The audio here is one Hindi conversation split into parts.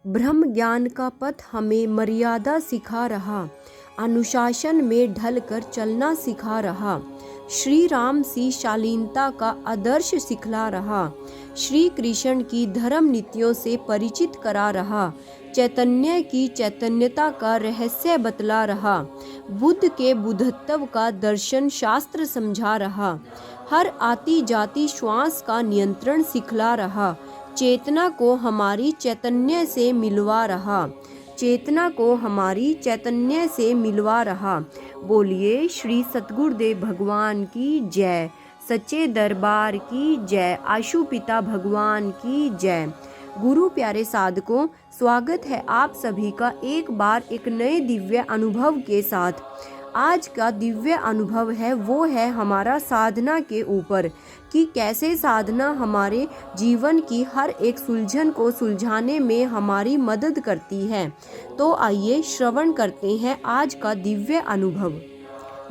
ब्रह्म ज्ञान का पथ हमें मर्यादा सिखा रहा, अनुशासन में ढल कर चलना सिखा रहा। श्री राम सी शालीनता का आदर्श सिखला रहा, श्री कृष्ण की धर्म नीतियों से परिचित करा रहा, चैतन्य की चैतन्यता का रहस्य बतला रहा, बुद्ध के बुद्धत्व का दर्शन शास्त्र समझा रहा, हर आती जाती श्वास का नियंत्रण सिखला रहा, चेतना को हमारी चैतन्य से मिलवा रहा, चेतना को हमारी चैतन्य से मिलवा रहा। बोलिए श्री सतगुरुदेव भगवान की जय, सच्चे दरबार की जय, आशु पिता भगवान की जय। गुरु प्यारे साधकों, स्वागत है आप सभी का एक बार एक नए दिव्य अनुभव के साथ। आज का दिव्य अनुभव है वो है हमारा साधना के ऊपर, कि कैसे साधना हमारे जीवन की हर एक सुलझन को सुलझाने में हमारी मदद करती है। तो आइए श्रवण करते हैं आज का दिव्य अनुभव।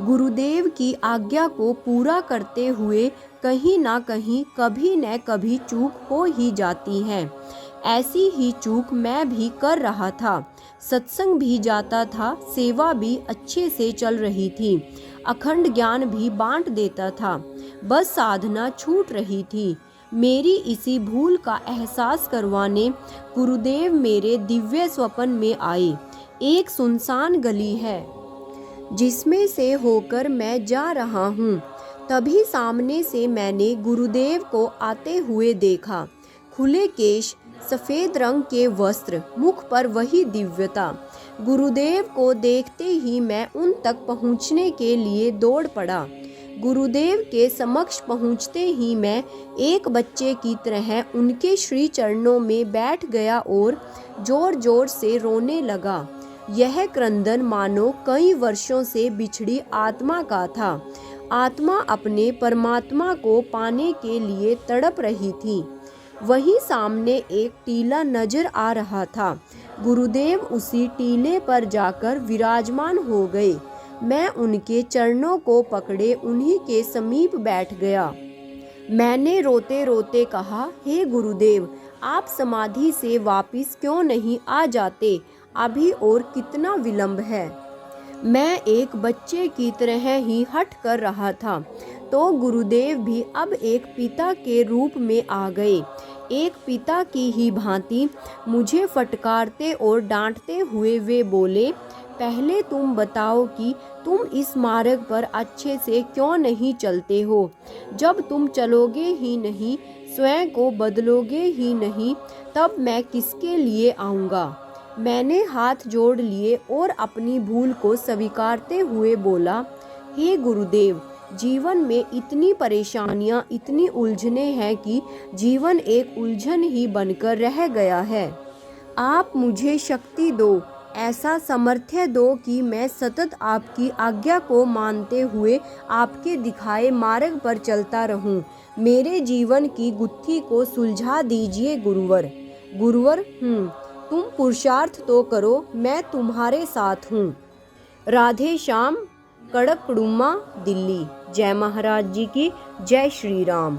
गुरुदेव की आज्ञा को पूरा करते हुए कहीं ना कहीं कभी न कभी चूक हो ही जाती है। ऐसी ही चूक मैं भी कर रहा था। सत्संग भी जाता था, सेवा भी अच्छे से चल रही थी, अखंड ज्ञान भी बांट देता था, बस साधना छूट रही थी। मेरी इसी भूल का एहसास करवाने गुरुदेव मेरे दिव्य स्वप्न में आए। एक सुनसान गली है जिसमें से होकर मैं जा रहा हूँ। तभी सामने से मैंने गुरुदेव को आते हुए देखा। खुले केश, सफ़ेद रंग के वस्त्र, मुख पर वही दिव्यता। गुरुदेव को देखते ही मैं उन तक पहुँचने के लिए दौड़ पड़ा। गुरुदेव के समक्ष पहुँचते ही मैं एक बच्चे की तरह उनके श्री चरणों में बैठ गया और जोर जोर से रोने लगा। यह क्रंदन मानो कई वर्षों से बिछड़ी आत्मा का था। आत्मा अपने परमात्मा को पाने के लिए तड़प रही थी। वहीं सामने एक टीला नजर आ रहा था। गुरुदेव उसी टीले पर जाकर विराजमान हो गए। मैं उनके चरणों को पकड़े उन्हीं के समीप बैठ गया। मैंने रोते रोते कहा, हे गुरुदेव, आप समाधि से वापिस क्यों नहीं आ जाते? अभी और कितना विलंब है? मैं एक बच्चे की तरह ही हट कर रहा था, तो गुरुदेव भी अब एक पिता के रूप में आ गए। एक पिता की ही भांति मुझे फटकारते और डांटते हुए वे बोले, पहले तुम बताओ कि तुम इस मार्ग पर अच्छे से क्यों नहीं चलते हो? जब तुम चलोगे ही नहीं, स्वयं को बदलोगे ही नहीं, तब मैं किसके लिए आऊँगा? मैंने हाथ जोड़ लिए और अपनी भूल को स्वीकारते हुए बोला, हे गुरुदेव, जीवन में इतनी परेशानियां, इतनी उलझनें हैं कि जीवन एक उलझन ही बनकर रह गया है। आप मुझे शक्ति दो, ऐसा सामर्थ्य दो कि मैं सतत आपकी आज्ञा को मानते हुए आपके दिखाए मार्ग पर चलता रहूं। मेरे जीवन की गुत्थी को सुलझा दीजिए गुरुवर। गुरुवर, तुम पुरुषार्थ तो करो, मैं तुम्हारे साथ हूँ। राधे श्याम, कड़कड़ुम्मा, दिल्ली। जय महाराज जी की जय। श्री राम।